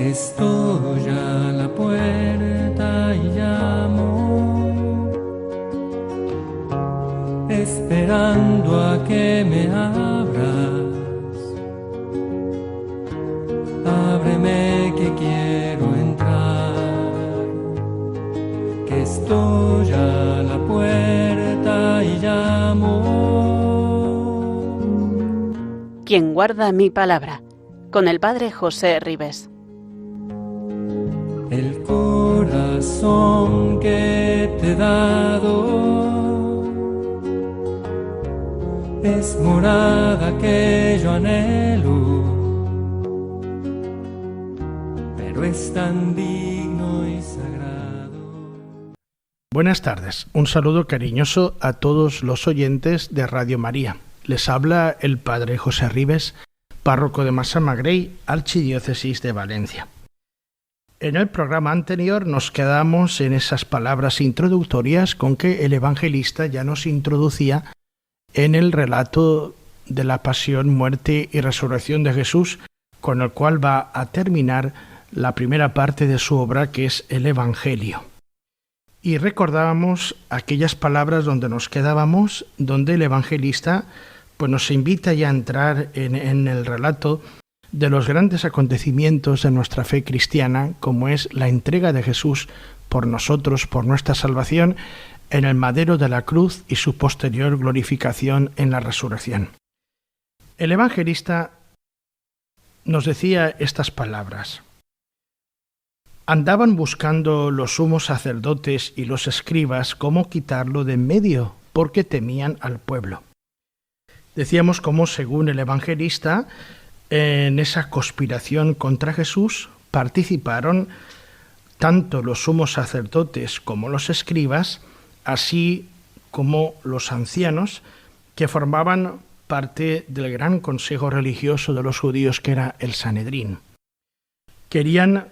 Estoy a la puerta y llamo, esperando a que me abras. Ábreme que quiero entrar, que estoy a la puerta y llamo. Quien guarda mi palabra, con el Padre José Ribes. El corazón que te he dado es morada que yo anhelo, pero es tan digno y sagrado. Buenas tardes, un saludo cariñoso a todos los oyentes de Radio María. Les habla el Padre José Ribes, párroco de Massamagrell, Archidiócesis de Valencia. En el programa anterior nos quedamos en esas palabras introductorias con que el evangelista ya nos introducía en el relato de la pasión, muerte y resurrección de Jesús, con el cual va a terminar la primera parte de su obra, que es el Evangelio. Y recordábamos aquellas palabras donde nos quedábamos, donde el evangelista pues nos invita ya a entrar en el relato de los grandes acontecimientos de nuestra fe cristiana, como es la entrega de Jesús por nosotros, por nuestra salvación, en el madero de la cruz y su posterior glorificación en la resurrección. El evangelista nos decía estas palabras: andaban buscando los sumos sacerdotes y los escribas cómo quitarlo de en medio, porque temían al pueblo. Decíamos cómo, según el evangelista, en esa conspiración contra Jesús participaron tanto los sumos sacerdotes como los escribas, así como los ancianos que formaban parte del gran consejo religioso de los judíos, que era el Sanedrín. Querían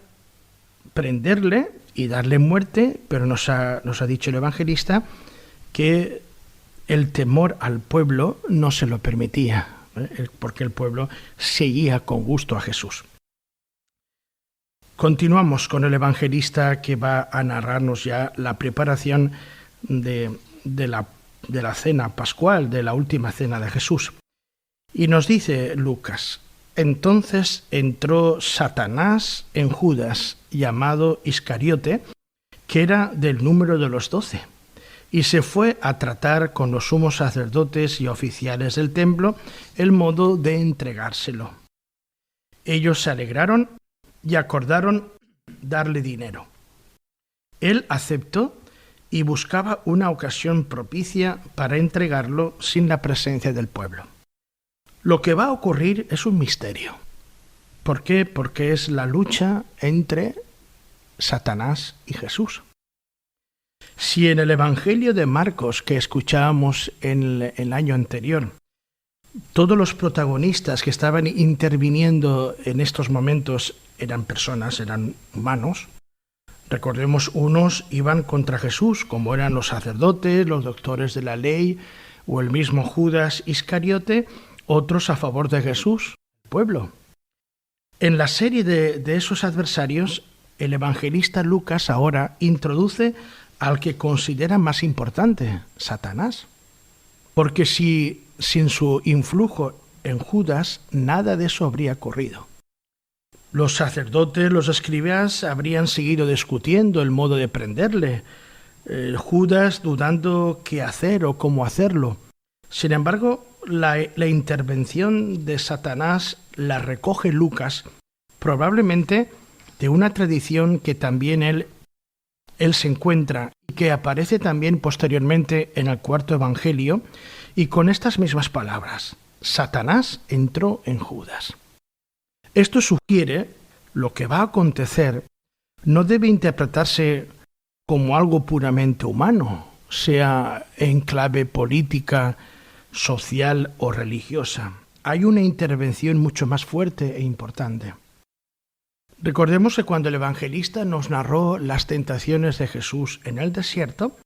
prenderle y darle muerte, pero nos ha dicho el evangelista que el temor al pueblo no se lo permitía, porque el pueblo seguía con gusto a Jesús. Continuamos con el evangelista, que va a narrarnos ya la preparación de la cena pascual, de la última cena de Jesús. Y nos dice Lucas: entonces entró Satanás en Judas, llamado Iscariote, que era del número de los 12, y se fue a tratar con los sumos sacerdotes y oficiales del templo el modo de entregárselo. Ellos se alegraron y acordaron darle dinero. Él aceptó y buscaba una ocasión propicia para entregarlo sin la presencia del pueblo. Lo que va a ocurrir es un misterio. ¿Por qué? Porque es la lucha entre Satanás y Jesús. Si en el Evangelio de Marcos, que escuchábamos en el año anterior, todos los protagonistas que estaban interviniendo en estos momentos eran personas, eran humanos, recordemos, unos iban contra Jesús, como eran los sacerdotes, los doctores de la ley, o el mismo Judas Iscariote, otros a favor de Jesús, el pueblo. En la serie de esos adversarios, el evangelista Lucas ahora introduce al que considera más importante, Satanás. Porque sin su influjo en Judas, nada de eso habría ocurrido. Los sacerdotes, los escribas, habrían seguido discutiendo el modo de prenderle, Judas dudando qué hacer o cómo hacerlo. Sin embargo, la intervención de Satanás la recoge Lucas, probablemente de una tradición que también él se encuentra y que aparece también posteriormente en el cuarto evangelio, y con estas mismas palabras: Satanás entró en Judas. Esto sugiere lo que va a acontecer no debe interpretarse como algo puramente humano, sea en clave política, social o religiosa. Hay una intervención mucho más fuerte e importante. Recordemos que cuando el evangelista nos narró las tentaciones de Jesús en el desierto,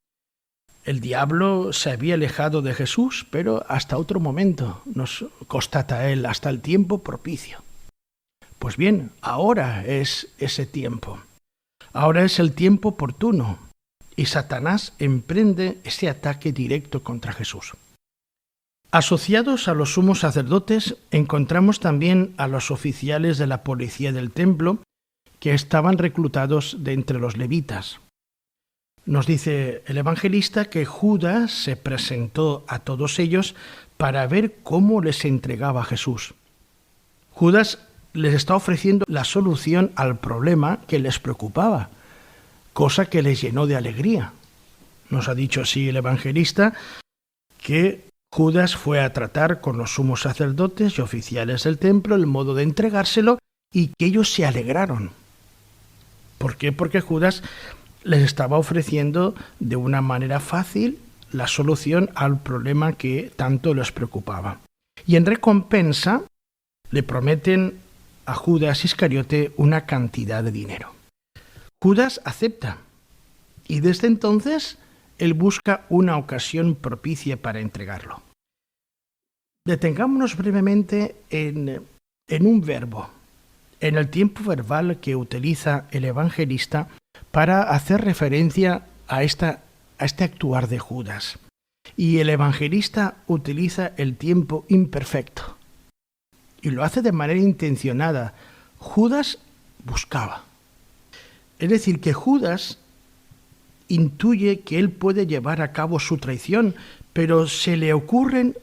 el diablo se había alejado de Jesús, pero hasta otro momento, nos constata él, hasta el tiempo propicio. Pues bien, ahora es ese tiempo. Ahora es el tiempo oportuno y Satanás emprende ese ataque directo contra Jesús. Asociados a los sumos sacerdotes encontramos también a los oficiales de la policía del templo que estaban reclutados de entre los levitas. Nos dice el evangelista que Judas se presentó a todos ellos para ver cómo les entregaba a Jesús. Judas les está ofreciendo la solución al problema que les preocupaba, cosa que les llenó de alegría. Nos ha dicho así el evangelista que Judas fue a tratar con los sumos sacerdotes y oficiales del templo el modo de entregárselo y que ellos se alegraron. ¿Por qué? Porque Judas les estaba ofreciendo de una manera fácil la solución al problema que tanto les preocupaba. Y en recompensa le prometen a Judas Iscariote una cantidad de dinero. Judas acepta y desde entonces él busca una ocasión propicia para entregarlo. Detengámonos brevemente en un verbo, en el tiempo verbal que utiliza el evangelista para hacer referencia a este actuar de Judas. Y el evangelista utiliza el tiempo imperfecto. Y lo hace de manera intencionada. Judas buscaba. Es decir, que Judas intuye que él puede llevar a cabo su traición, pero se le ocurren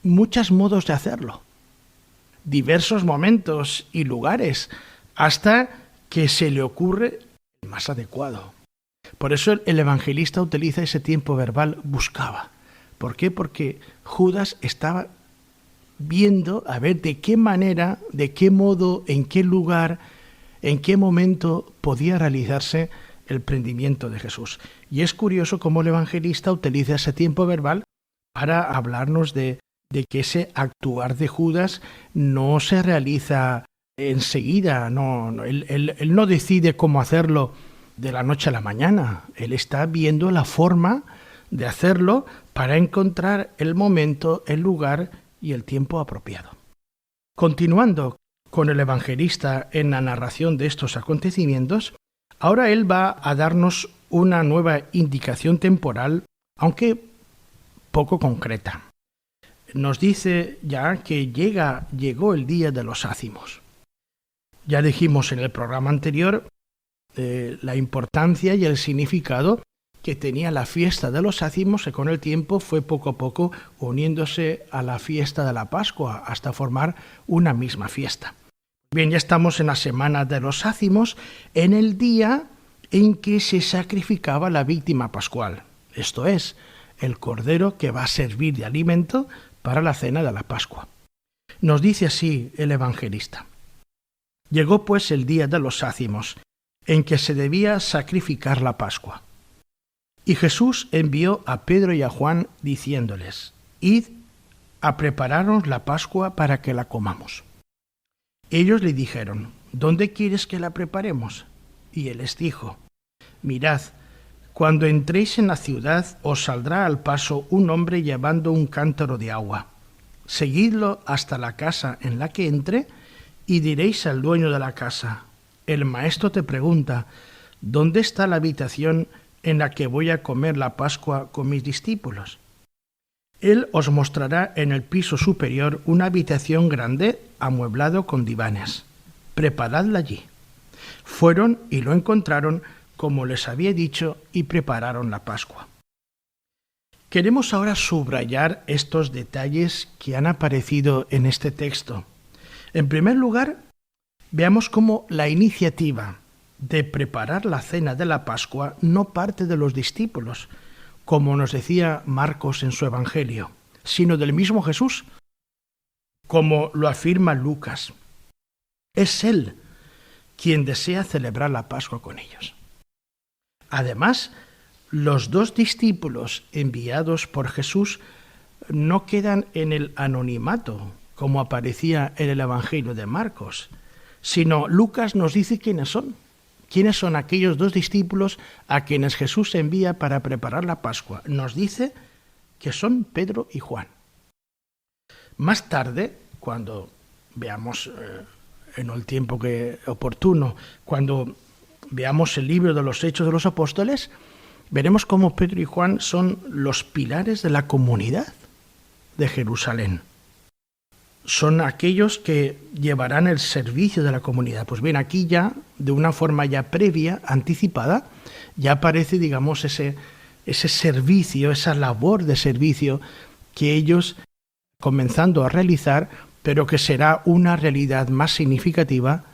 muchos modos de hacerlo. Diversos momentos y lugares, hasta que se le ocurre el más adecuado. Por eso el evangelista utiliza ese tiempo verbal buscaba. ¿Por qué? Porque Judas estaba viendo a ver de qué manera, de qué modo, en qué lugar, en qué momento podía realizarse el prendimiento de Jesús. Y es curioso cómo el evangelista utiliza ese tiempo verbal para hablarnos de que ese actuar de Judas no se realiza enseguida, él no decide cómo hacerlo de la noche a la mañana. Él está viendo la forma de hacerlo para encontrar el momento, el lugar y el tiempo apropiado. Continuando con el evangelista en la narración de estos acontecimientos, ahora él va a darnos una nueva indicación temporal, aunque poco concreta. Nos dice ya que llegó el día de los ázimos. Ya dijimos en el programa anterior la importancia y el significado que tenía la fiesta de los ázimos, que con el tiempo fue poco a poco uniéndose a la fiesta de la Pascua hasta formar una misma fiesta. Bien, ya estamos en la semana de los ázimos, en el día en que se sacrificaba la víctima pascual, esto es, el cordero que va a servir de alimento para la cena de la Pascua. Nos dice así el evangelista: llegó pues el día de los ázimos, en que se debía sacrificar la Pascua. Y Jesús envió a Pedro y a Juan diciéndoles: id a prepararos la Pascua para que la comamos. Ellos le dijeron: ¿dónde quieres que la preparemos? Y él les dijo: mirad, cuando entréis en la ciudad os saldrá al paso un hombre llevando un cántaro de agua. Seguidlo hasta la casa en la que entre y diréis al dueño de la casa: el maestro te pregunta, ¿dónde está la habitación en la que voy a comer la Pascua con mis discípulos? Él os mostrará en el piso superior una habitación grande amueblado con divanes. Preparadla allí. Fueron y lo encontraron como les había dicho y prepararon la Pascua. Queremos ahora subrayar estos detalles que han aparecido en este texto. En primer lugar, veamos cómo la iniciativa de preparar la cena de la Pascua no parte de los discípulos, como nos decía Marcos en su Evangelio, sino del mismo Jesús, como lo afirma Lucas. Es Él quien desea celebrar la Pascua con ellos. Además, los dos discípulos enviados por Jesús no quedan en el anonimato, como aparecía en el Evangelio de Marcos, sino Lucas nos dice quiénes son. ¿Quiénes son aquellos dos discípulos a quienes Jesús envía para preparar la Pascua? Nos dice que son Pedro y Juan. Más tarde, cuando veamos en el tiempo oportuno, cuando veamos el libro de los Hechos de los Apóstoles, veremos cómo Pedro y Juan son los pilares de la comunidad de Jerusalén. Son aquellos que llevarán el servicio de la comunidad. Pues bien, aquí ya, de una forma ya previa, anticipada, ya aparece, digamos, ese servicio, esa labor de servicio que ellos comenzando a realizar, pero que será una realidad más significativa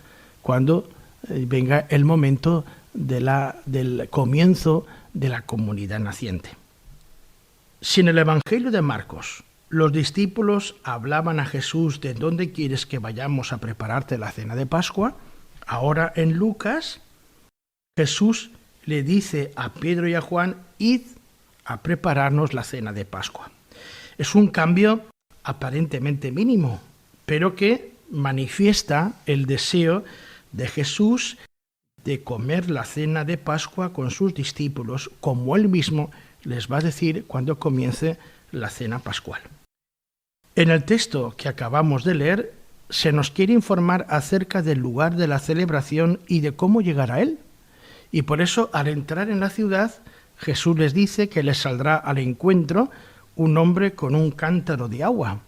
cuando venga el momento del comienzo de la comunidad naciente. Si en el Evangelio de Marcos los discípulos hablaban a Jesús de dónde quieres que vayamos a prepararte la cena de Pascua, ahora en Lucas Jesús le dice a Pedro y a Juan: id a prepararnos la cena de Pascua. Es un cambio aparentemente mínimo, pero que manifiesta el deseo de Jesús de comer la cena de Pascua con sus discípulos, como él mismo les va a decir cuando comience la cena pascual. En el texto que acabamos de leer, se nos quiere informar acerca del lugar de la celebración y de cómo llegar a él. Y por eso, al entrar en la ciudad, Jesús les dice que les saldrá al encuentro un hombre con un cántaro de agua,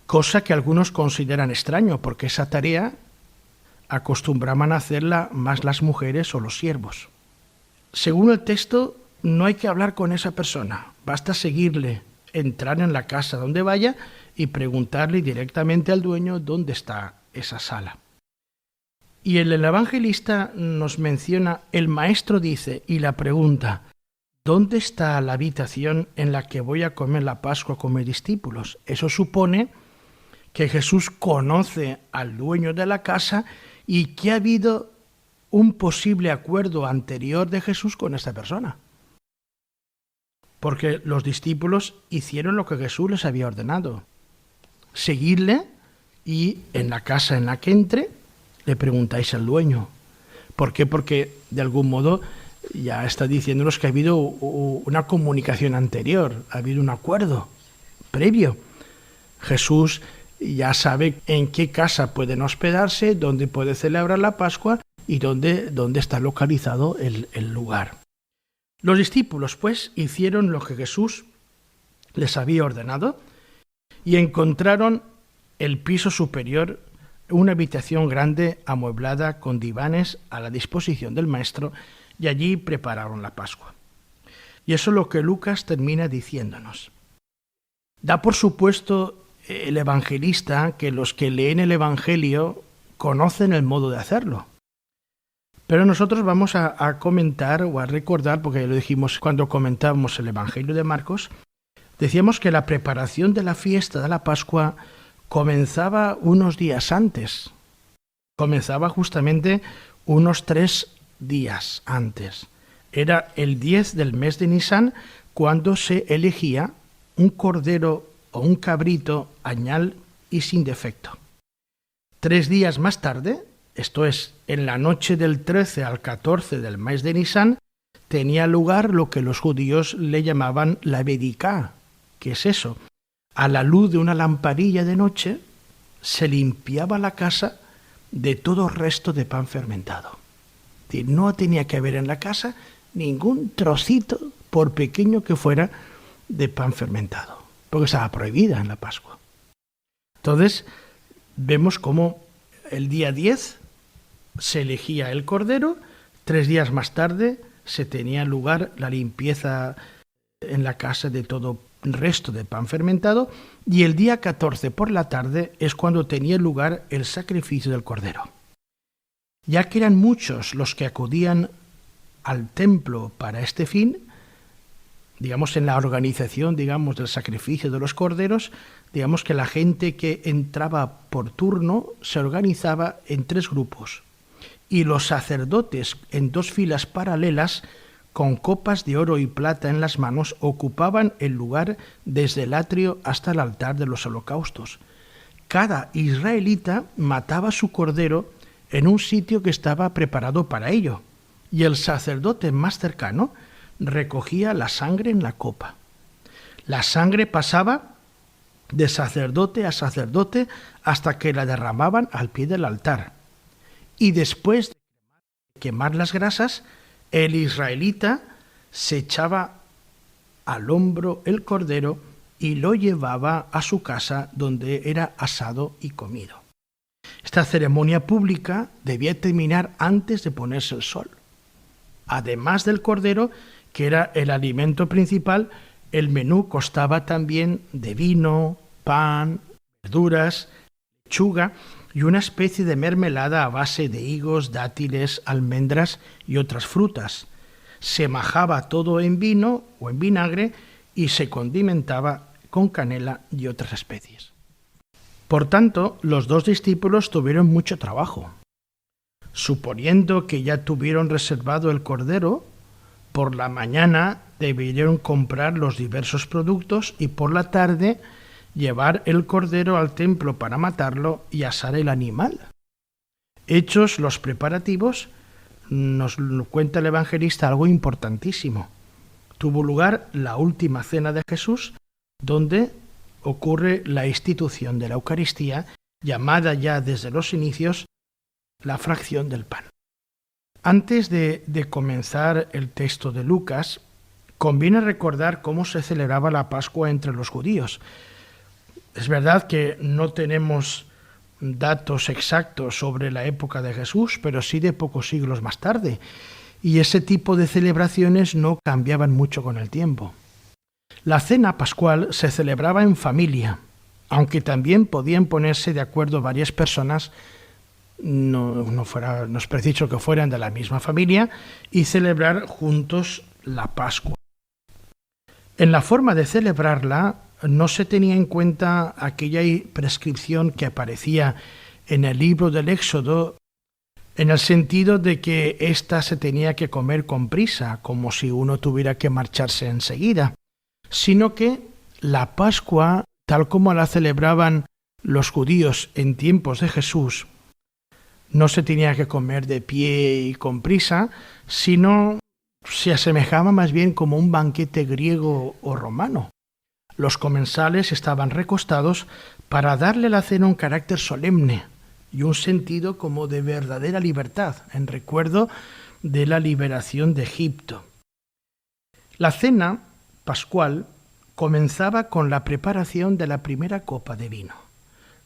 cosa que algunos consideran extraño, porque esa tarea acostumbraban a hacerla más las mujeres o los siervos. Según el texto, no hay que hablar con esa persona, basta seguirle, entrar en la casa donde vaya y preguntarle directamente al dueño dónde está esa sala. Y el evangelista nos menciona, el maestro dice, y la pregunta: ¿dónde está la habitación en la que voy a comer la Pascua con mis discípulos? Eso supone que Jesús conoce al dueño de la casa y que ha habido un posible acuerdo anterior de Jesús con esta persona. Porque los discípulos hicieron lo que Jesús les había ordenado: seguirle, y en la casa en la que entre le preguntáis al dueño. ¿Por qué? Porque de algún modo ya está diciéndonos que ha habido una comunicación anterior, ha habido un acuerdo previo. Jesús ya sabe en qué casa pueden hospedarse, dónde puede celebrar la Pascua y dónde está localizado el lugar. Los discípulos, pues, hicieron lo que Jesús les había ordenado y encontraron el piso superior, una habitación grande amueblada con divanes a la disposición del maestro, y allí prepararon la Pascua. Y eso es lo que Lucas termina diciéndonos. Da por supuesto el evangelista que los que leen el Evangelio conocen el modo de hacerlo. Pero nosotros vamos a comentar o a recordar, porque ya lo dijimos cuando comentábamos el Evangelio de Marcos, decíamos que la preparación de la fiesta de la Pascua comenzaba unos días antes. Comenzaba justamente unos 3 días antes. Era el 10 del mes de Nisán cuando se elegía un cordero o un cabrito añal y sin defecto. 3 días más tarde, esto es, en la noche del 13 al 14 del mes de Nisán, tenía lugar lo que los judíos le llamaban la Bediká. ¿Qué es eso? A la luz de una lamparilla de noche se limpiaba la casa de todo resto de pan fermentado. Es decir, no tenía que haber en la casa ningún trocito, por pequeño que fuera, de pan fermentado, porque estaba prohibida en la Pascua. Entonces, vemos cómo el día 10 se elegía el cordero, 3 días más tarde se tenía lugar la limpieza en la casa de todo resto de pan fermentado, y el día 14 por la tarde es cuando tenía lugar el sacrificio del cordero. Ya que eran muchos los que acudían al templo para este fin, digamos en la organización, digamos, del sacrificio de los corderos, digamos que la gente que entraba por turno se organizaba en 3 grupos, y los sacerdotes en 2 filas paralelas con copas de oro y plata en las manos ocupaban el lugar desde el atrio hasta el altar de los holocaustos. Cada israelita mataba su cordero en un sitio que estaba preparado para ello, y el sacerdote más cercano recogía la sangre en la copa. La sangre pasaba de sacerdote a sacerdote, hasta que la derramaban al pie del altar. Y después de quemar las grasas, el israelita se echaba al hombro el cordero y lo llevaba a su casa, donde era asado y comido. Esta ceremonia pública debía terminar antes de ponerse el sol. Además del cordero, que era el alimento principal, el menú constaba también de vino, pan, verduras, lechuga y una especie de mermelada a base de higos, dátiles, almendras y otras frutas. Se majaba todo en vino o en vinagre y se condimentaba con canela y otras especies. Por tanto, los dos discípulos tuvieron mucho trabajo. Suponiendo que ya tuvieron reservado el cordero, por la mañana debieron comprar los diversos productos y por la tarde llevar el cordero al templo para matarlo y asar el animal. Hechos los preparativos, nos cuenta el evangelista algo importantísimo. Tuvo lugar la última cena de Jesús, donde ocurre la institución de la Eucaristía, llamada ya desde los inicios la fracción del pan. Antes de comenzar el texto de Lucas, conviene recordar cómo se celebraba la Pascua entre los judíos. Es verdad que no tenemos datos exactos sobre la época de Jesús, pero sí de pocos siglos más tarde, y ese tipo de celebraciones no cambiaban mucho con el tiempo. La cena pascual se celebraba en familia, aunque también podían ponerse de acuerdo varias personas, no es preciso que fueran de la misma familia, y celebrar juntos la Pascua. En la forma de celebrarla no se tenía en cuenta aquella prescripción que aparecía en el libro del Éxodo, en el sentido de que ésta se tenía que comer con prisa, como si uno tuviera que marcharse enseguida, sino que la Pascua, tal como la celebraban los judíos en tiempos de Jesús, no se tenía que comer de pie y con prisa, sino se asemejaba más bien como un banquete griego o romano. Los comensales estaban recostados para darle a la cena un carácter solemne y un sentido como de verdadera libertad, en recuerdo de la liberación de Egipto. La cena pascual comenzaba con la preparación de la primera copa de vino,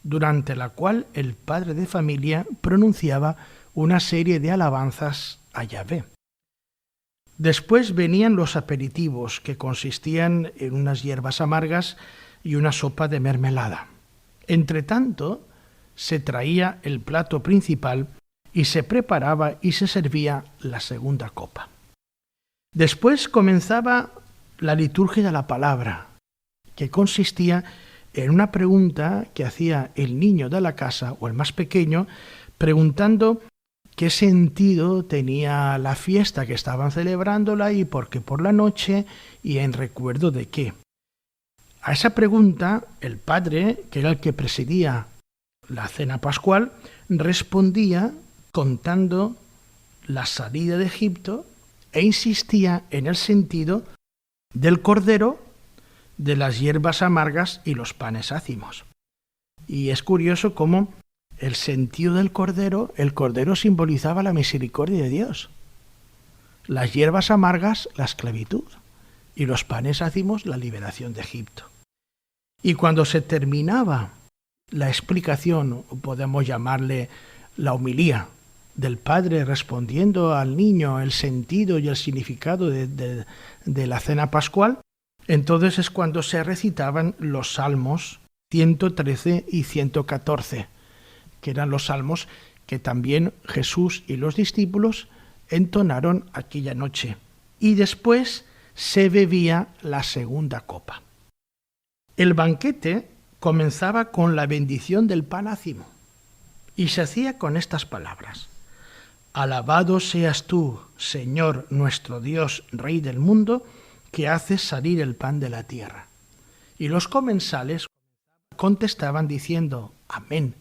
durante la cual el padre de familia pronunciaba una serie de alabanzas a Yahvé. Después venían los aperitivos, que consistían en unas hierbas amargas y una sopa de mermelada. Entretanto, se traía el plato principal y se preparaba y se servía la segunda copa. Después comenzaba la liturgia de la palabra, que consistía en una pregunta que hacía el niño de la casa o el más pequeño, preguntando qué sentido tenía la fiesta que estaban celebrándola y por qué por la noche y en recuerdo de qué. A esa pregunta, el padre, que era el que presidía la cena pascual, respondía contando la salida de Egipto e insistía en el sentido del cordero, de las hierbas amargas y los panes ácimos. Y es curioso cómo el sentido del cordero, el cordero simbolizaba la misericordia de Dios. Las hierbas amargas, la esclavitud, y los panes ácimos, la liberación de Egipto. Y cuando se terminaba la explicación, podemos llamarle la homilía, del padre respondiendo al niño el sentido y el significado de la cena pascual, entonces es cuando se recitaban los salmos 113 y 114, que eran los salmos que también Jesús y los discípulos entonaron aquella noche. Y después se bebía la segunda copa. El banquete comenzaba con la bendición del pan ácimo y se hacía con estas palabras: Alabado seas tú, Señor nuestro Dios, Rey del mundo, que haces salir el pan de la tierra. Y los comensales contestaban diciendo Amén,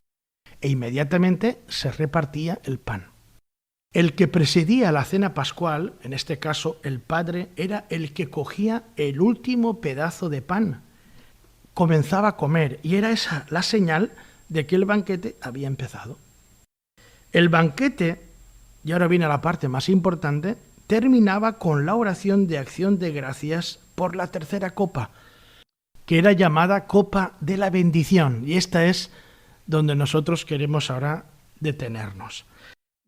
e inmediatamente se repartía el pan. El que presidía la cena pascual, en este caso el padre, era el que cogía el último pedazo de pan, comenzaba a comer y era esa la señal de que el banquete había empezado. El banquete, y ahora viene la parte más importante, terminaba con la oración de acción de gracias por la tercera copa, que era llamada copa de la bendición, y esta es donde nosotros queremos ahora detenernos.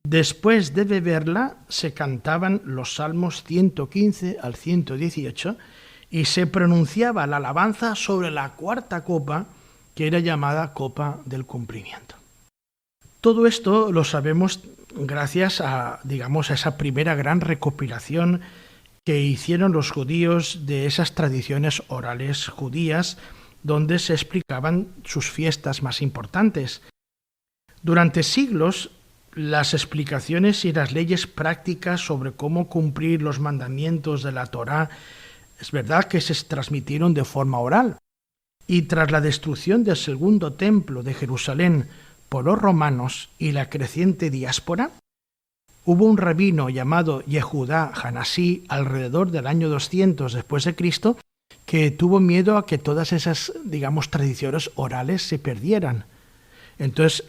Después de beberla se cantaban los salmos 115 al 118 y se pronunciaba la alabanza sobre la cuarta copa, que era llamada copa del cumplimiento. Todo esto lo sabemos gracias a, digamos, a esa primera gran recopilación que hicieron los judíos de esas tradiciones orales judías, donde se explicaban sus fiestas más importantes. Durante siglos, las explicaciones y las leyes prácticas sobre cómo cumplir los mandamientos de la Torá, es verdad que se transmitieron de forma oral, y tras la destrucción del segundo templo de Jerusalén por los romanos y la creciente diáspora, hubo un rabino llamado Yehudá Hanasí alrededor del año 200 después de Cristo que tuvo miedo a que todas esas, digamos, tradiciones orales se perdieran. Entonces,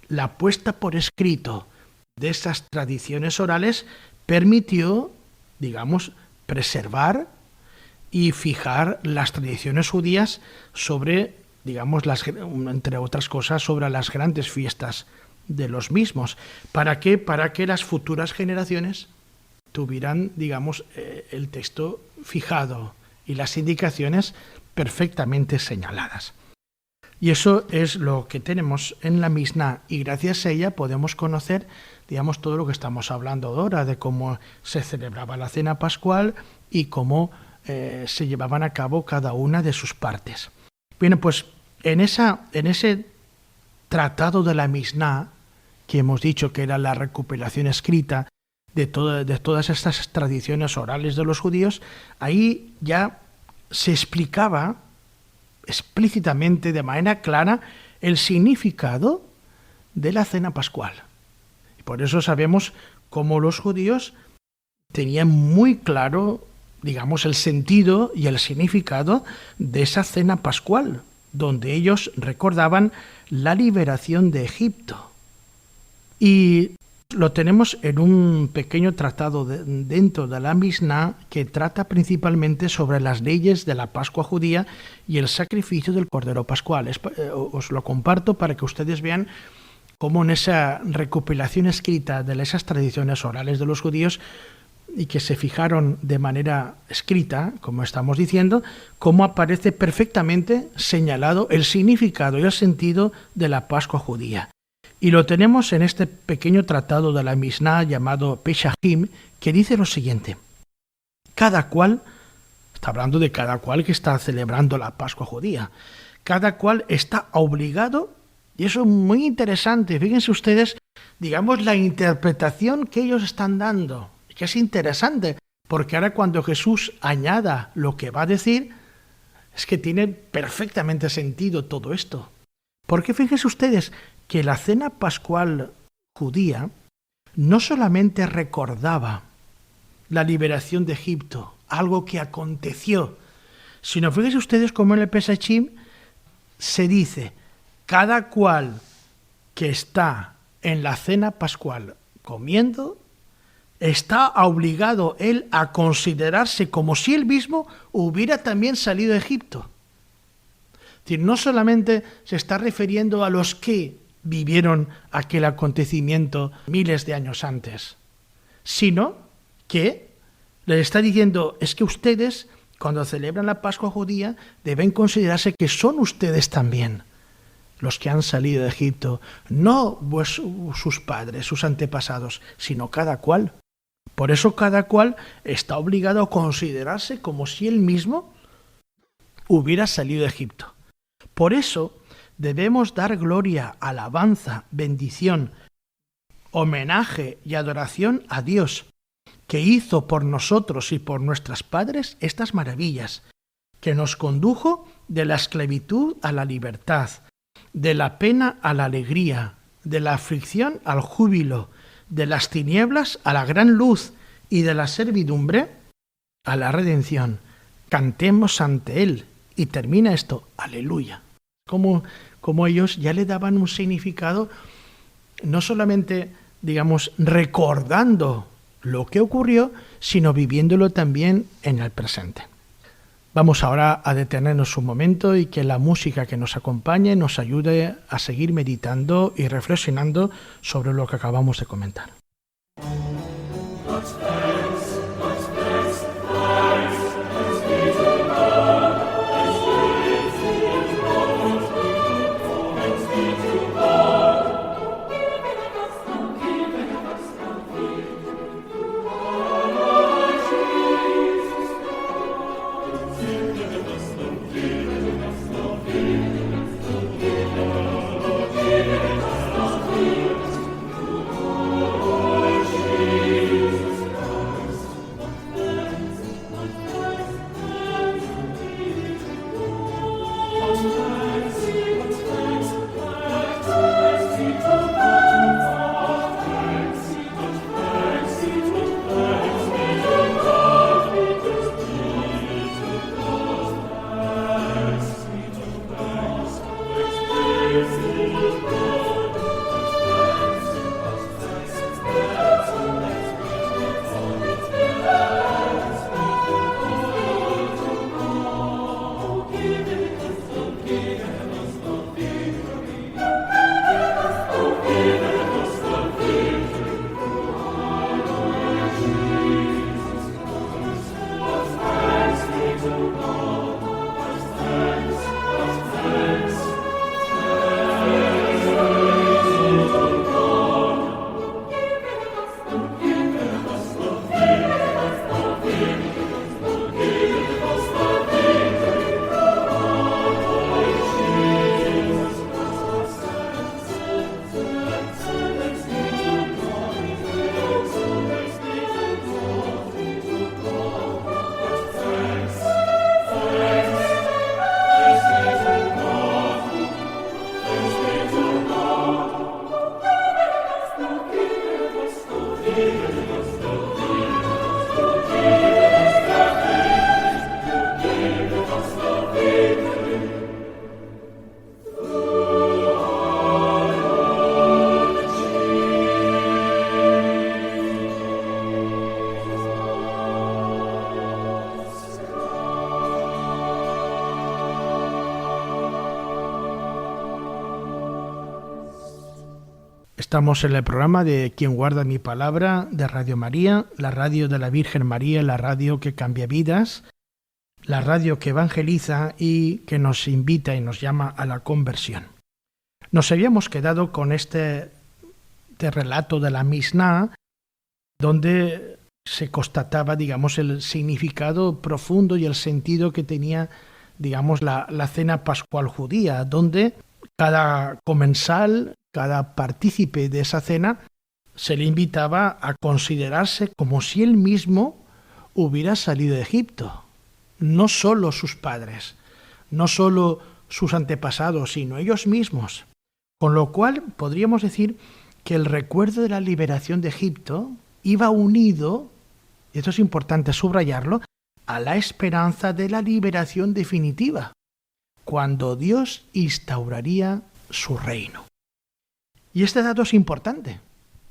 la puesta por escrito de esas tradiciones orales permitió, digamos, preservar y fijar las tradiciones judías sobre, digamos, entre otras cosas, sobre las grandes fiestas de los mismos. ¿Para qué? Para que las futuras generaciones tuvieran, digamos, el texto fijado y las indicaciones perfectamente señaladas. Y eso es lo que tenemos en la Misná, y gracias a ella podemos conocer, digamos, todo lo que estamos hablando ahora, de cómo se celebraba la cena pascual y cómo se llevaban a cabo cada una de sus partes. Bien, pues en ese tratado de la Misná, que hemos dicho que era la recopilación escrita de todas estas tradiciones orales de los judíos, ahí ya se explicaba explícitamente, de manera clara, el significado de la cena pascual. Y por eso sabemos cómo los judíos tenían muy claro, digamos, el sentido y el significado de esa cena pascual, donde ellos recordaban la liberación de Egipto. Y lo tenemos en un pequeño tratado dentro de la Misná que trata principalmente sobre las leyes de la Pascua judía y el sacrificio del Cordero Pascual. Os lo comparto para que ustedes vean cómo en esa recopilación escrita de esas tradiciones orales de los judíos y que se fijaron de manera escrita, como estamos diciendo, cómo aparece perfectamente señalado el significado y el sentido de la Pascua judía. Y lo tenemos en este pequeño tratado de la Misná llamado Peshachim, que dice lo siguiente: cada cual, está hablando de cada cual que está celebrando la Pascua judía, cada cual está obligado, y eso es muy interesante, fíjense ustedes, digamos, la interpretación que ellos están dando, que es interesante, porque ahora cuando Jesús añada lo que va a decir, es que tiene perfectamente sentido todo esto. Porque fíjense ustedes que la cena pascual judía no solamente recordaba la liberación de Egipto, algo que aconteció, sino fíjense ustedes cómo en el Pesachim se dice, cada cual que está en la cena pascual comiendo, está obligado él a considerarse como si él mismo hubiera también salido de Egipto. Es decir, no solamente se está refiriendo a los que vivieron aquel acontecimiento miles de años antes, sino que le está diciendo, es que ustedes, cuando celebran la Pascua judía, deben considerarse que son ustedes también los que han salido de Egipto, no sus padres, sus antepasados, sino cada cual. Por eso cada cual está obligado a considerarse como si él mismo hubiera salido de Egipto. Por eso debemos dar gloria, alabanza, bendición, homenaje y adoración a Dios, que hizo por nosotros y por nuestros padres estas maravillas, que nos condujo de la esclavitud a la libertad, de la pena a la alegría, de la aflicción al júbilo, de las tinieblas a la gran luz y de la servidumbre a la redención. Cantemos ante Él Y termina esto, aleluya. Como ellos ya le daban un significado, no solamente, digamos, recordando lo que ocurrió, sino viviéndolo también en el presente. Vamos ahora a detenernos un momento y que la música que nos acompañe nos ayude a seguir meditando y reflexionando sobre lo que acabamos de comentar. Estamos en el programa de Quien guarda mi palabra de Radio María, la radio de la Virgen María, la radio que cambia vidas, la radio que evangeliza y que nos invita y nos llama a la conversión. Nos habíamos quedado con este relato de la Misná, donde se constataba, digamos, el significado profundo y el sentido que tenía, digamos, la cena pascual judía, donde cada comensal, cada partícipe de esa cena, se le invitaba a considerarse como si él mismo hubiera salido de Egipto. No solo sus padres, no solo sus antepasados, sino ellos mismos. Con lo cual podríamos decir que el recuerdo de la liberación de Egipto iba unido, y esto es importante subrayarlo, a la esperanza de la liberación definitiva, cuando Dios instauraría su reino. Y este dato es importante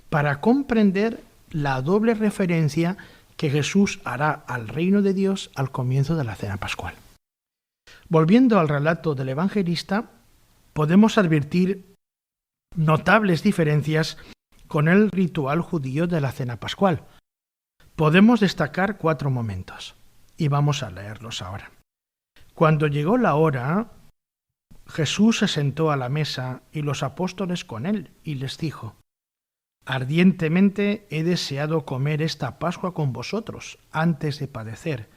para comprender la doble referencia que Jesús hará al reino de Dios al comienzo de la cena pascual. Volviendo al relato del evangelista, podemos advertir notables diferencias con el ritual judío de la cena pascual. Podemos destacar 4 momentos, y vamos a leerlos ahora. Cuando llegó la hora, Jesús se sentó a la mesa y los apóstoles con él, y les dijo: Ardientemente he deseado comer esta Pascua con vosotros antes de padecer,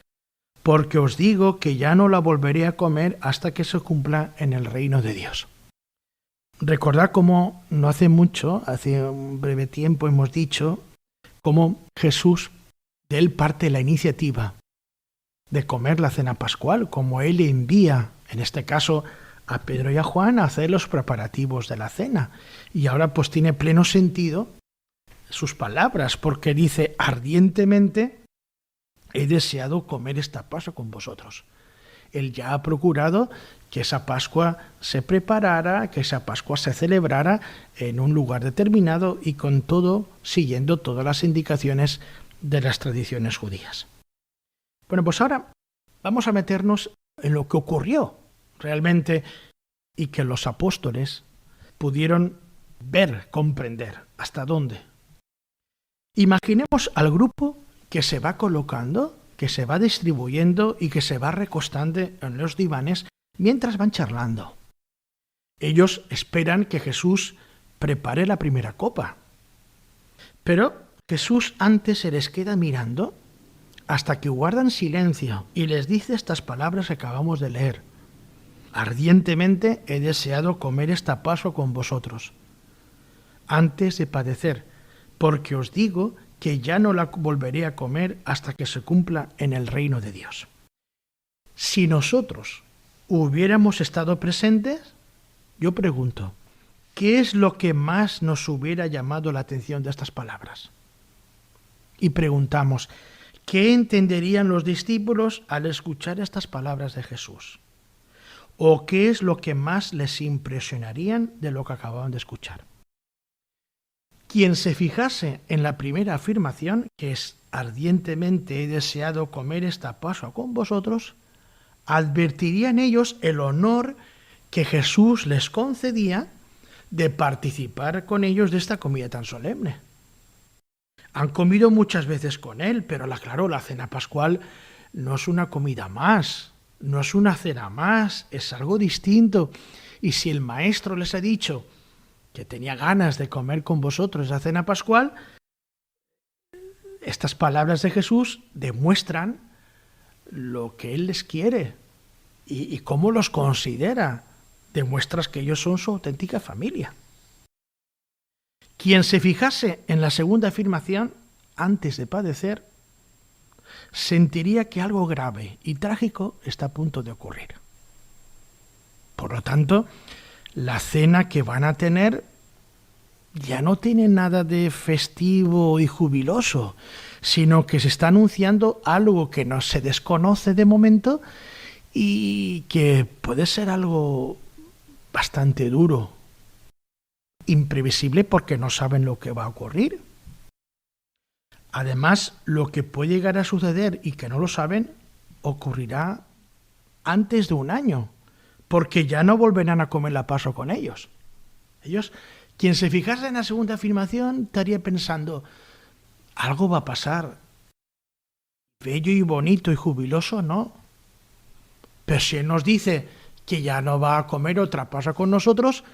porque os digo que ya no la volveré a comer hasta que se cumpla en el reino de Dios. Recordad cómo no hace mucho, hace un breve tiempo hemos dicho, cómo Jesús, de él parte la iniciativa de comer la cena pascual, como él envía, en este caso, a Pedro y a Juan a hacer los preparativos de la cena. Y ahora pues tiene pleno sentido sus palabras, porque dice: ardientemente he deseado comer esta Pascua con vosotros. Él ya ha procurado que esa Pascua se preparara, que esa Pascua se celebrara en un lugar determinado y con todo, siguiendo todas las indicaciones de las tradiciones judías. Bueno, pues ahora vamos a meternos en lo que ocurrió realmente y que los apóstoles pudieron ver, comprender hasta dónde. Imaginemos al grupo que se va colocando, que se va distribuyendo y que se va recostando en los divanes mientras van charlando. Ellos esperan que Jesús prepare la primera copa. Pero Jesús antes se les queda mirando hasta que guardan silencio y les dice estas palabras que acabamos de leer. Ardientemente he deseado comer esta Pascua con vosotros, antes de padecer, porque os digo que ya no la volveré a comer hasta que se cumpla en el reino de Dios. Si nosotros hubiéramos estado presentes, yo pregunto, ¿qué es lo que más nos hubiera llamado la atención de estas palabras? Y preguntamos, ¿qué entenderían los discípulos al escuchar estas palabras de Jesús? ¿O qué es lo que más les impresionarían de lo que acababan de escuchar? Quien se fijase en la primera afirmación, que es ardientemente he deseado comer esta Pascua con vosotros, advertiría en ellos el honor que Jesús les concedía de participar con ellos de esta comida tan solemne. Han comido muchas veces con él, pero claro, la cena pascual no es una comida más, no es una cena más, es algo distinto. Y si el maestro les ha dicho que tenía ganas de comer con vosotros la cena pascual, estas palabras de Jesús demuestran lo que Él les quiere y cómo los considera. Demuestras que ellos son su auténtica familia. Quien se fijase en la segunda afirmación, antes de padecer, sentiría que algo grave y trágico está a punto de ocurrir. Por lo tanto, la cena que van a tener ya no tiene nada de festivo y jubiloso, sino que se está anunciando algo que no se desconoce de momento y que puede ser algo bastante duro, imprevisible porque no saben lo que va a ocurrir. Además, lo que puede llegar a suceder y que no lo saben, ocurrirá antes de un año, porque ya no volverán a comer la Pascua con ellos. Quien se fijase en la segunda afirmación, estaría pensando, algo va a pasar. Bello y bonito y jubiloso, no. Pero si Él nos dice que ya no va a comer otra Pascua con nosotros,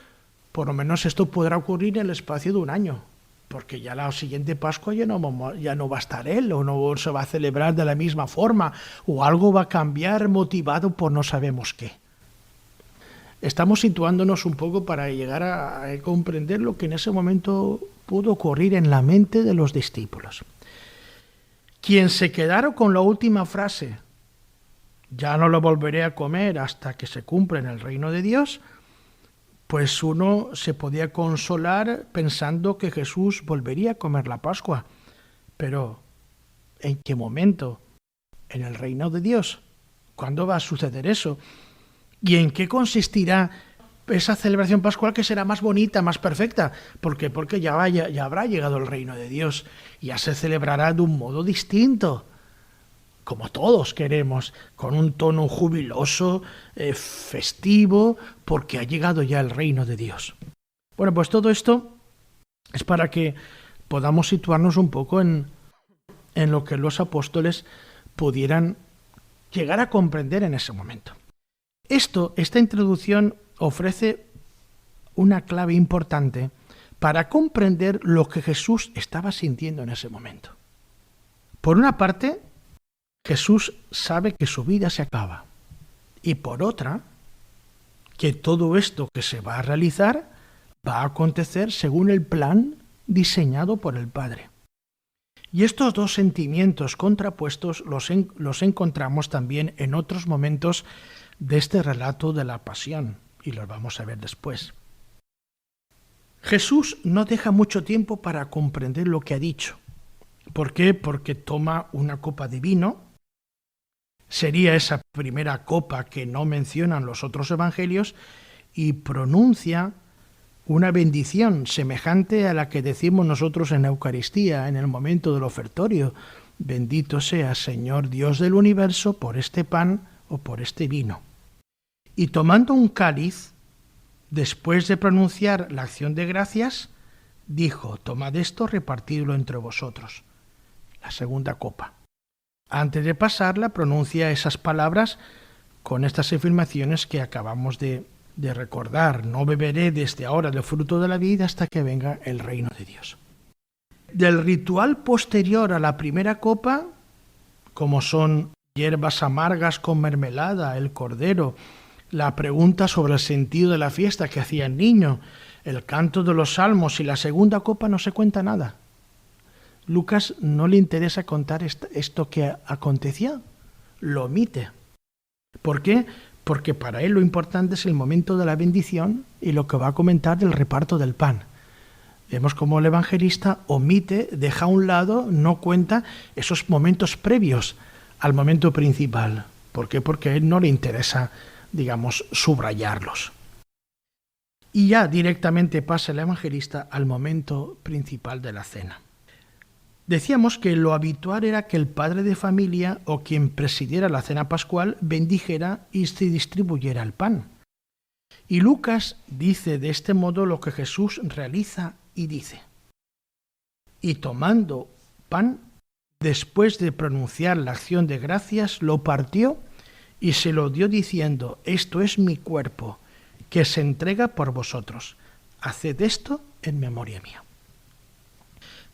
por lo menos esto podrá ocurrir en el espacio de un año, porque ya la siguiente Pascua ya no va a estar Él, o no se va a celebrar de la misma forma, o algo va a cambiar motivado por no sabemos qué. Estamos situándonos un poco para llegar a comprender lo que en ese momento pudo ocurrir en la mente de los discípulos. Quien se quedara con la última frase, ya no lo volveré a comer hasta que se cumpla en el reino de Dios, pues uno se podía consolar pensando que Jesús volvería a comer la Pascua. Pero, ¿en qué momento? ¿En el reino de Dios? ¿Cuándo va a suceder eso? ¿Y en qué consistirá esa celebración pascual que será más bonita, más perfecta? ¿Por qué? Porque ya habrá llegado el reino de Dios. Ya se celebrará de un modo distinto, como todos queremos, con un tono jubiloso, festivo, porque ha llegado ya el reino de Dios. Bueno, pues todo esto es para que podamos situarnos un poco en lo que los apóstoles pudieran llegar a comprender en ese momento. Esta introducción ofrece una clave importante para comprender lo que Jesús estaba sintiendo en ese momento. Por una parte, Jesús sabe que su vida se acaba, y por otra, que todo esto que se va a realizar va a acontecer según el plan diseñado por el Padre. Y estos dos sentimientos contrapuestos los encontramos también en otros momentos de este relato de la pasión, y los vamos a ver después. Jesús no deja mucho tiempo para comprender lo que ha dicho. ¿Por qué? Porque toma una copa de vino, Sería esa primera copa que no mencionan los otros evangelios y pronuncia una bendición semejante a la que decimos nosotros en la Eucaristía, en el momento del ofertorio. Bendito seas, Señor Dios del universo, por este pan o por este vino. Y tomando un cáliz, después de pronunciar la acción de gracias, dijo: tomad esto, repartidlo entre vosotros. La segunda copa. Antes de pasarla, pronuncia esas palabras con estas afirmaciones que acabamos de recordar: no beberé desde ahora del fruto de la vida hasta que venga el reino de Dios. Del ritual posterior a la primera copa, como son hierbas amargas con mermelada, el cordero, la pregunta sobre el sentido de la fiesta que hacía el niño, el canto de los salmos y la segunda copa, no se cuenta nada. Lucas no le interesa contar esto que acontecía, lo omite. ¿Por qué? Porque para él lo importante es el momento de la bendición y lo que va a comentar del reparto del pan. Vemos cómo el evangelista omite, deja a un lado, no cuenta esos momentos previos al momento principal. ¿Por qué? Porque a él no le interesa, digamos, subrayarlos. Y ya directamente pasa el evangelista al momento principal de la cena. Decíamos que lo habitual era que el padre de familia o quien presidiera la cena pascual bendijera y se distribuyera el pan. Y Lucas dice de este modo lo que Jesús realiza y dice: y tomando pan, después de pronunciar la acción de gracias, lo partió y se lo dio diciendo: esto es mi cuerpo, que se entrega por vosotros. Haced esto en memoria mía.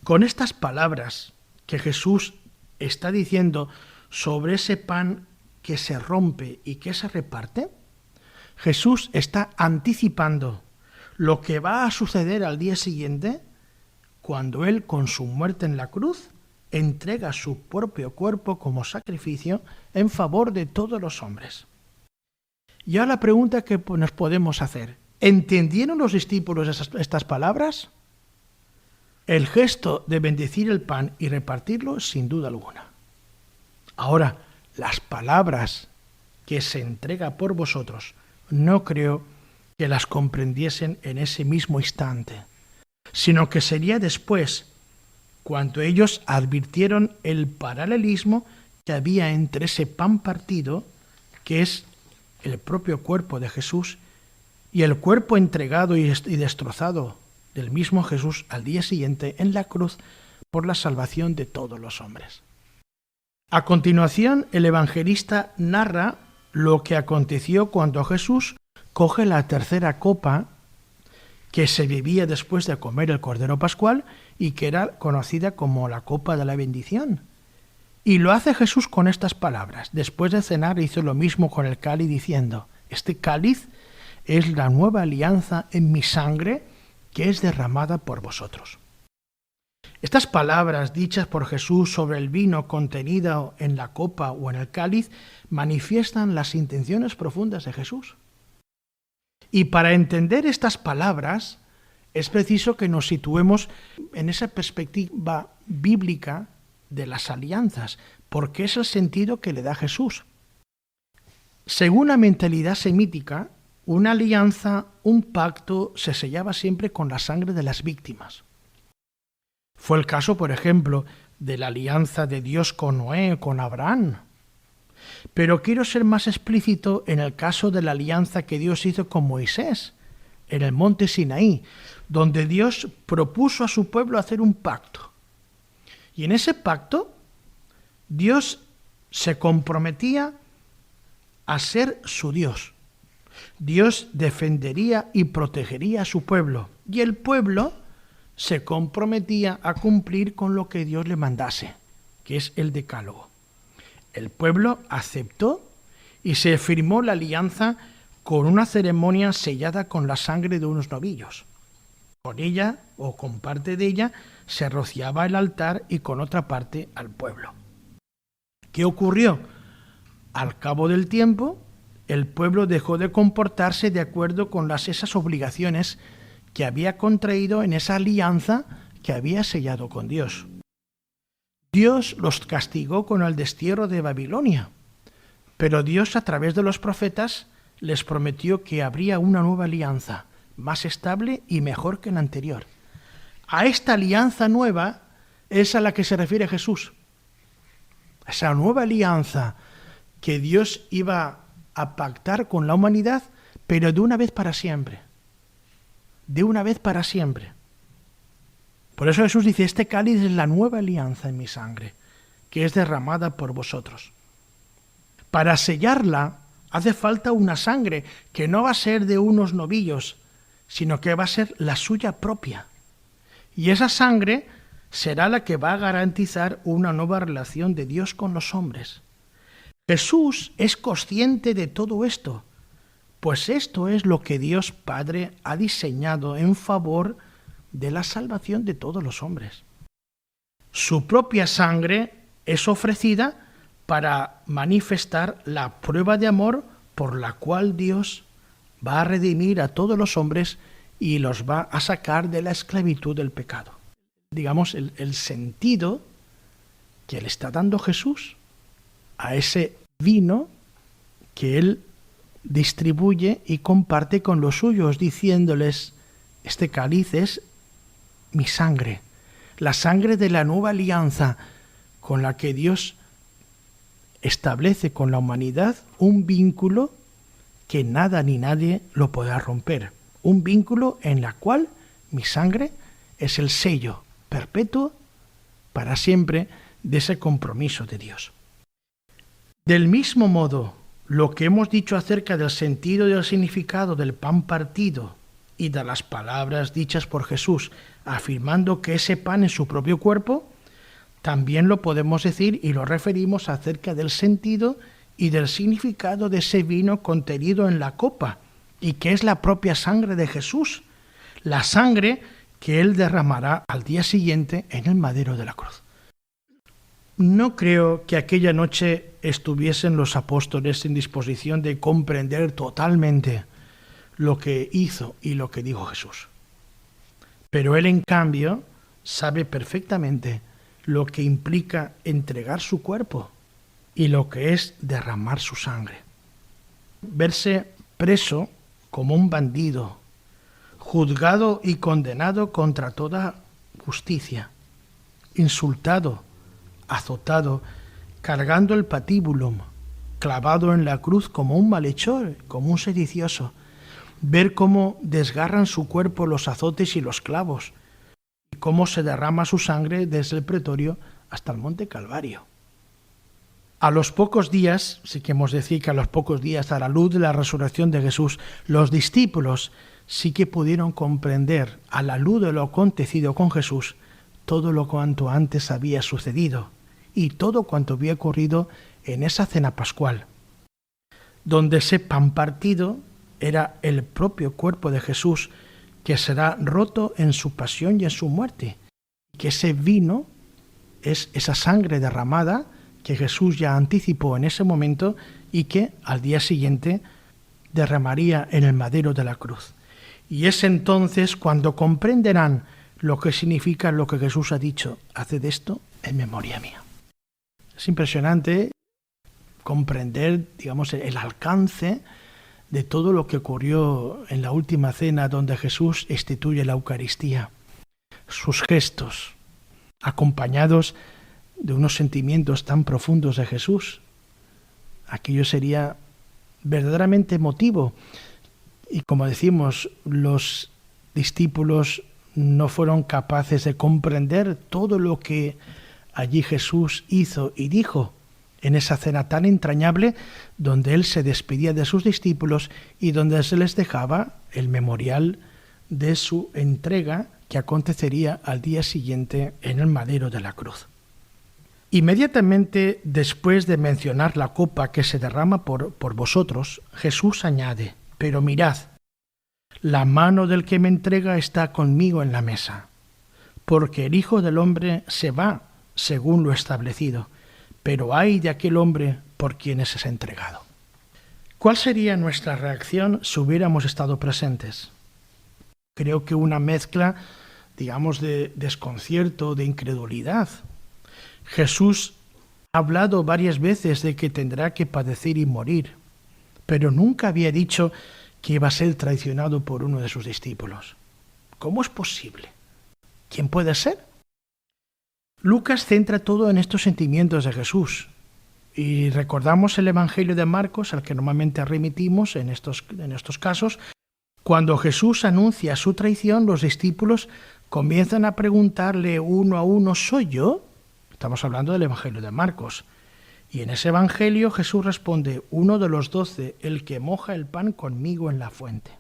Con estas palabras que Jesús está diciendo sobre ese pan que se rompe y que se reparte, Jesús está anticipando lo que va a suceder al día siguiente, cuando Él, con su muerte en la cruz, entrega su propio cuerpo como sacrificio en favor de todos los hombres. Y ahora la pregunta que nos podemos hacer: ¿entendieron los discípulos estas palabras? El gesto de bendecir el pan y repartirlo, sin duda alguna. Ahora, las palabras que se entrega por vosotros, no creo que las comprendiesen en ese mismo instante, sino que sería después, cuando ellos advirtieron el paralelismo que había entre ese pan partido, que es el propio cuerpo de Jesús, y el cuerpo entregado y destrozado del mismo Jesús al día siguiente en la cruz por la salvación de todos los hombres. A continuación, el evangelista narra lo que aconteció cuando Jesús coge la tercera copa que se bebía después de comer el Cordero Pascual y que era conocida como la copa de la bendición. Y lo hace Jesús con estas palabras: después de cenar hizo lo mismo con el cáliz diciendo: este cáliz es la nueva alianza en mi sangre, que es derramada por vosotros. Estas palabras dichas por Jesús sobre el vino contenido en la copa o en el cáliz manifiestan las intenciones profundas de Jesús. Y para entender estas palabras es preciso que nos situemos en esa perspectiva bíblica de las alianzas, porque es el sentido que le da Jesús. Según la mentalidad semítica, una alianza, un pacto, se sellaba siempre con la sangre de las víctimas. Fue el caso, por ejemplo, de la alianza de Dios con Noé, con Abraham. Pero quiero ser más explícito en el caso de la alianza que Dios hizo con Moisés, en el monte Sinaí, donde Dios propuso a su pueblo hacer un pacto. Y en ese pacto, Dios se comprometía a ser su Dios. Dios defendería y protegería a su pueblo, y el pueblo se comprometía a cumplir con lo que Dios le mandase, que es el decálogo. El pueblo aceptó y se firmó la alianza con una ceremonia sellada con la sangre de unos novillos. Con ella, o con parte de ella, se rociaba el altar y con otra parte al pueblo. ¿Qué ocurrió? Al cabo del tiempo, el pueblo dejó de comportarse de acuerdo con esas obligaciones que había contraído en esa alianza que había sellado con Dios. Dios los castigó con el destierro de Babilonia, Pero Dios, a través de los profetas, les prometió que habría una nueva alianza, más estable y mejor que la anterior. A esta alianza nueva es a la que se refiere Jesús. Esa nueva alianza que Dios iba a pactar con la humanidad, pero de una vez para siempre. De una vez para siempre. Por eso Jesús dice, este cáliz es la nueva alianza en mi sangre, que es derramada por vosotros. Para sellarla hace falta una sangre que no va a ser de unos novillos, sino que va a ser la suya propia. Y esa sangre será la que va a garantizar una nueva relación de Dios con los hombres. Jesús es consciente de todo esto, pues esto es lo que Dios Padre ha diseñado en favor de la salvación de todos los hombres. Su propia sangre es ofrecida para manifestar la prueba de amor por la cual Dios va a redimir a todos los hombres y los va a sacar de la esclavitud del pecado. Digamos, el sentido que le está dando Jesús a ese vino que Él distribuye y comparte con los suyos, diciéndoles, este cáliz es mi sangre, la sangre de la nueva alianza con la que Dios establece con la humanidad un vínculo que nada ni nadie lo podrá romper. Un vínculo en la cual mi sangre es el sello perpetuo para siempre de ese compromiso de Dios. Del mismo modo, lo que hemos dicho acerca del sentido y del significado del pan partido y de las palabras dichas por Jesús, afirmando que ese pan es su propio cuerpo, también lo podemos decir y lo referimos acerca del sentido y del significado de ese vino contenido en la copa, y que es la propia sangre de Jesús, la sangre que Él derramará al día siguiente en el madero de la cruz. No creo que aquella noche estuviesen los apóstoles en disposición de comprender totalmente lo que hizo y lo que dijo Jesús. Pero Él, en cambio, sabe perfectamente lo que implica entregar su cuerpo y lo que es derramar su sangre. Verse preso como un bandido, juzgado y condenado contra toda justicia, insultado, azotado, cargando el patíbulum, clavado en la cruz como un malhechor, como un sedicioso, ver cómo desgarran su cuerpo los azotes y los clavos, y cómo se derrama su sangre desde el pretorio hasta el monte Calvario. A los pocos días, sí que hemos de decir que a los pocos días, a la luz de la resurrección de Jesús, los discípulos sí que pudieron comprender, a la luz de lo acontecido con Jesús, todo lo cuanto antes había sucedido y todo cuanto había ocurrido en esa cena pascual, donde ese pan partido era el propio cuerpo de Jesús que será roto en su pasión y en su muerte, que ese vino es esa sangre derramada que Jesús ya anticipó en ese momento y que al día siguiente derramaría en el madero de la cruz. Y es entonces cuando comprenderán lo que significa lo que Jesús ha dicho: haced esto en memoria mía. Es impresionante comprender, digamos, el alcance de todo lo que ocurrió en la última cena, donde Jesús instituye la Eucaristía. Sus gestos, acompañados de unos sentimientos tan profundos de Jesús. Aquello sería verdaderamente emotivo. Y como decimos, los discípulos no fueron capaces de comprender todo lo que allí Jesús hizo y dijo en esa cena tan entrañable, donde Él se despedía de sus discípulos y donde se les dejaba el memorial de su entrega que acontecería al día siguiente en el madero de la cruz. Inmediatamente después de mencionar la copa que se derrama por vosotros, Jesús añade: pero mirad, la mano del que me entrega está conmigo en la mesa, porque el Hijo del Hombre se va según lo establecido, pero ay de aquel hombre por quien es entregado. ¿Cuál sería nuestra reacción si hubiéramos estado presentes? Creo que una mezcla, digamos, de desconcierto, de incredulidad. Jesús ha hablado varias veces de que tendrá que padecer y morir, pero nunca había dicho que iba a ser traicionado por uno de sus discípulos. ¿Cómo es posible? ¿Quién puede ser? Lucas centra todo en estos sentimientos de Jesús. Y recordamos el Evangelio de Marcos, al que normalmente remitimos en estos casos. Cuando Jesús anuncia su traición, los discípulos comienzan a preguntarle uno a uno, ¿soy yo? Estamos hablando del Evangelio de Marcos. Y en ese Evangelio Jesús responde, uno de los 12, el que moja el pan conmigo en la fuente.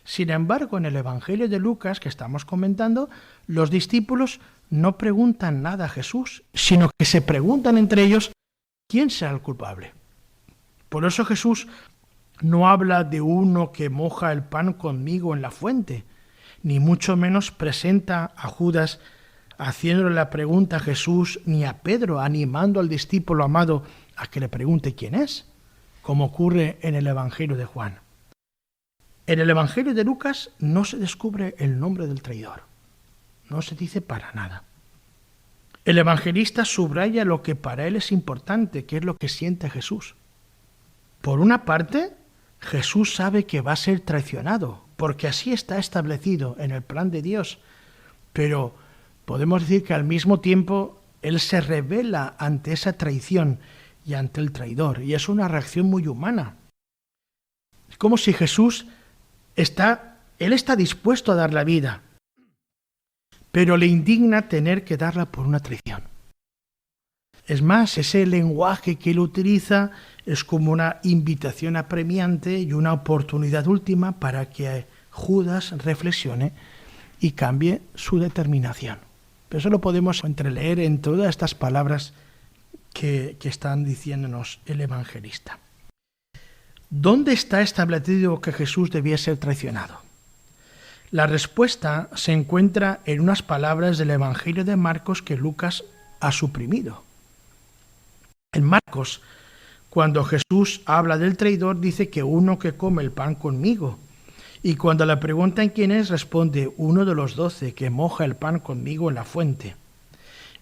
Sin embargo, en el Evangelio de Lucas, que estamos comentando, los discípulos no preguntan nada a Jesús, sino que se preguntan entre ellos, ¿quién será el culpable? Por eso Jesús no habla de uno que moja el pan conmigo en la fuente, ni mucho menos presenta a Judas haciéndole la pregunta a Jesús, ni a Pedro animando al discípulo amado a que le pregunte quién es, como ocurre en el Evangelio de Juan. En el Evangelio de Lucas no se descubre el nombre del traidor, no se dice para nada. El evangelista subraya lo que para él es importante, que es lo que siente Jesús. Por una parte, Jesús sabe que va a ser traicionado, porque así está establecido en el plan de Dios, pero podemos decir que al mismo tiempo él se revela ante esa traición y ante el traidor, y es una reacción muy humana. Es como si Jesús está dispuesto a dar la vida, pero le indigna tener que darla por una traición. Es más, ese lenguaje que él utiliza es como una invitación apremiante y una oportunidad última para que Judas reflexione y cambie su determinación. Pero eso lo podemos entreleer en todas estas palabras que están diciéndonos el evangelista. ¿Dónde está establecido que Jesús debía ser traicionado? La respuesta se encuentra en unas palabras del Evangelio de Marcos que Lucas ha suprimido. En Marcos, cuando Jesús habla del traidor, dice que uno que come el pan conmigo. Y cuando le preguntan quién es, responde uno de los 12 que moja el pan conmigo en la fuente.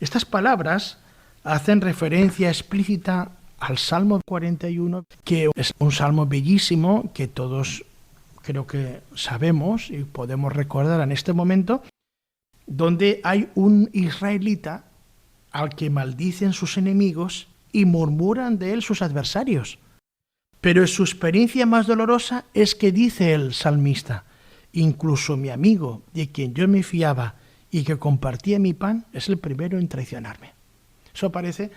Estas palabras hacen referencia explícita al Salmo 41, que es un salmo bellísimo que todos creo que sabemos y podemos recordar en este momento, donde hay un israelita al que maldicen sus enemigos y murmuran de él sus adversarios. Pero su experiencia más dolorosa es que dice el salmista, incluso mi amigo, de quien yo me fiaba y que compartía mi pan, es el primero en traicionarme. Eso aparece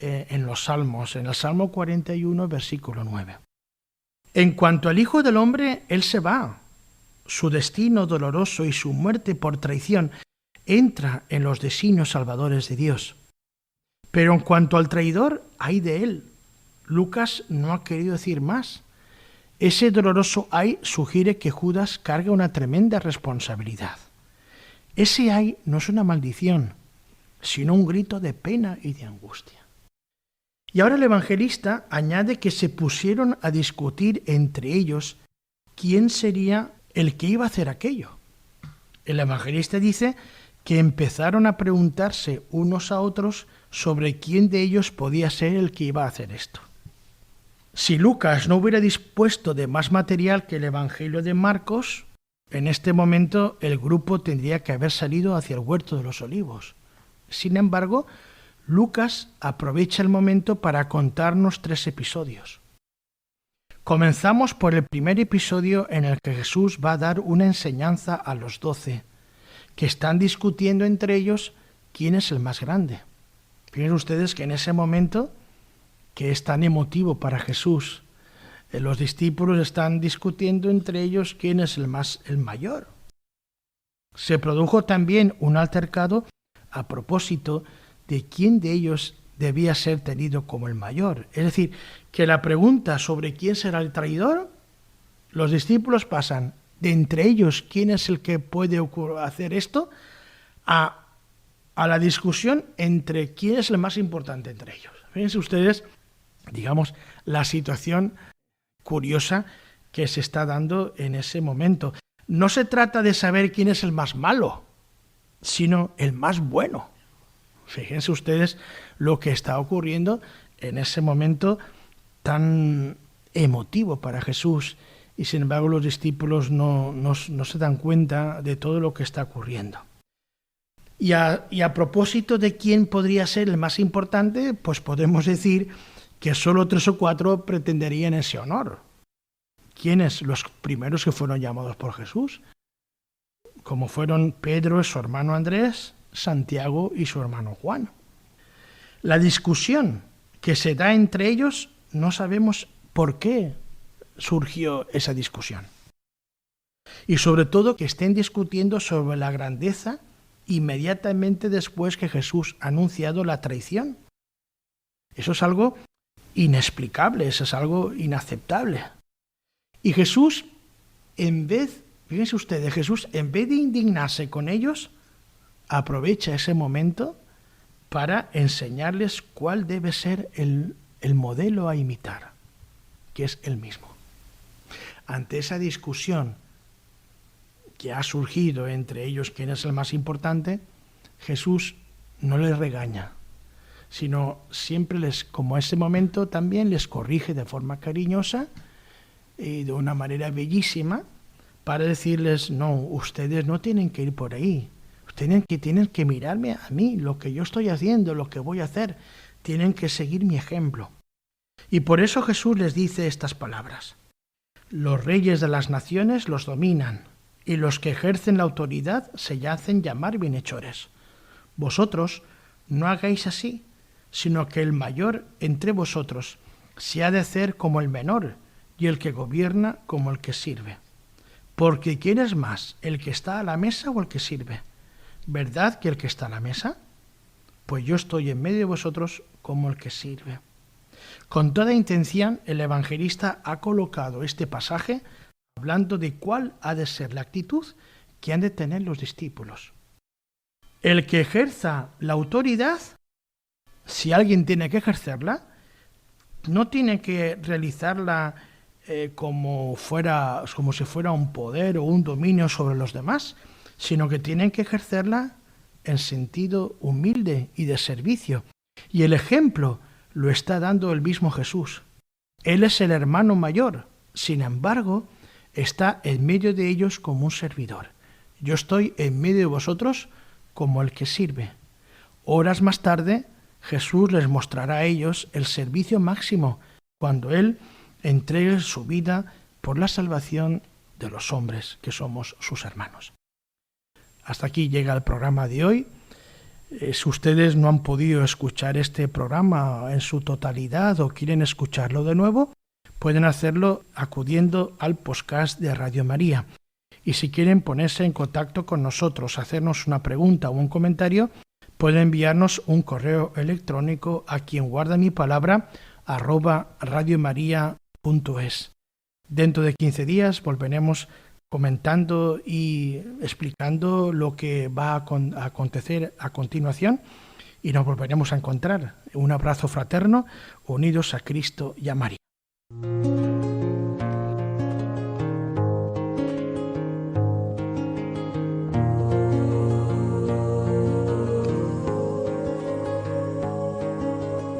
en los Salmos, en el Salmo 41, versículo 9. En cuanto al Hijo del Hombre, él se va. Su destino doloroso y su muerte por traición entra en los designios salvadores de Dios. Pero en cuanto al traidor, ay de él. Lucas no ha querido decir más. Ese doloroso ay sugiere que Judas carga una tremenda responsabilidad. Ese ay no es una maldición, sino un grito de pena y de angustia. Y ahora el evangelista añade que se pusieron a discutir entre ellos quién sería el que iba a hacer aquello. El evangelista dice que empezaron a preguntarse unos a otros sobre quién de ellos podía ser el que iba a hacer esto. Si Lucas no hubiera dispuesto de más material que el Evangelio de Marcos, en este momento el grupo tendría que haber salido hacia el Huerto de los Olivos. Sin embargo, Lucas aprovecha el momento para contarnos 3 episodios. Comenzamos por el primer episodio en el que Jesús va a dar una enseñanza a los 12, que están discutiendo entre ellos quién es el más grande. Fíjense ustedes que en ese momento, que es tan emotivo para Jesús, los discípulos están discutiendo entre ellos quién es el mayor. Se produjo también un altercado a propósito de quién de ellos debía ser tenido como el mayor. Es decir, que la pregunta sobre quién será el traidor, los discípulos pasan de entre ellos quién es el que puede hacer esto, a la discusión entre quién es el más importante entre ellos. Fíjense ustedes, digamos, la situación curiosa que se está dando en ese momento. No se trata de saber quién es el más malo, sino el más bueno. Fíjense ustedes lo que está ocurriendo en ese momento tan emotivo para Jesús, y sin embargo los discípulos no se dan cuenta de todo lo que está ocurriendo. Y a propósito de quién podría ser el más importante, pues podemos decir que solo 3 o 4 pretenderían ese honor. ¿Quiénes? Los primeros que fueron llamados por Jesús, como fueron Pedro y su hermano Andrés, Santiago y su hermano Juan. La discusión que se da entre ellos, no sabemos por qué surgió esa discusión. Y sobre todo que estén discutiendo sobre la grandeza inmediatamente después que Jesús ha anunciado la traición. Eso es algo inexplicable, eso es algo inaceptable. Y Jesús, fíjense ustedes, Jesús, en vez de indignarse con ellos, aprovecha ese momento para enseñarles cuál debe ser el modelo a imitar, que es el mismo. Ante esa discusión que ha surgido entre ellos quién es el más importante, Jesús no les regaña, sino siempre como ese momento también les corrige de forma cariñosa y de una manera bellísima para decirles, no, ustedes no tienen que ir por ahí, tienen que mirarme a mí, lo que yo estoy haciendo, lo que voy a hacer, tienen que seguir mi ejemplo. Y por eso Jesús les dice estas palabras: los reyes de las naciones los dominan, y los que ejercen la autoridad se hacen llamar bienhechores. Vosotros no hagáis así, sino que el mayor entre vosotros se ha de hacer como el menor, y el que gobierna como el que sirve. Porque ¿quién es más, el que está a la mesa o el que sirve? ¿Verdad que el que está a la mesa? Pues yo estoy en medio de vosotros como el que sirve. Con toda intención, el evangelista ha colocado este pasaje hablando de cuál ha de ser la actitud que han de tener los discípulos. El que ejerza la autoridad, si alguien tiene que ejercerla, no tiene que realizarla como si fuera un poder o un dominio sobre los demás, sino que tienen que ejercerla en sentido humilde y de servicio. Y el ejemplo lo está dando el mismo Jesús. Él es el hermano mayor, sin embargo, está en medio de ellos como un servidor. Yo estoy en medio de vosotros como el que sirve. Horas más tarde, Jesús les mostrará a ellos el servicio máximo, cuando Él entregue su vida por la salvación de los hombres, que somos sus hermanos. Hasta aquí llega el programa de hoy. Si ustedes no han podido escuchar este programa en su totalidad o quieren escucharlo de nuevo, pueden hacerlo acudiendo al podcast de Radio María. Y si quieren ponerse en contacto con nosotros, hacernos una pregunta o un comentario, pueden enviarnos un correo electrónico a quienguardamipalabra @radiomaria.es. Dentro de 15 días volveremos comentando y explicando lo que va a acontecer a continuación y nos volveremos a encontrar. Un abrazo fraterno, unidos a Cristo y a María.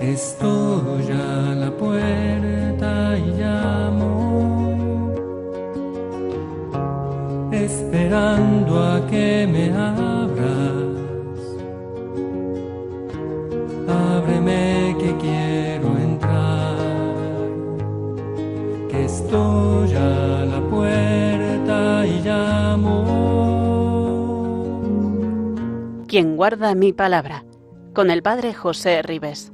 Estoy a la puerta y llamo, esperando a que me abras. Ábreme que quiero entrar, que estoy a la puerta y llamo. Quien guarda mi palabra, con el Padre José Ribes.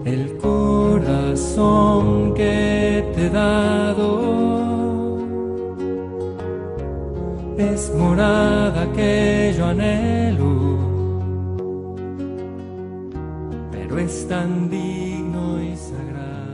El corazón que te he dado es morada que yo anhelo, pero es tan digno y sagrado.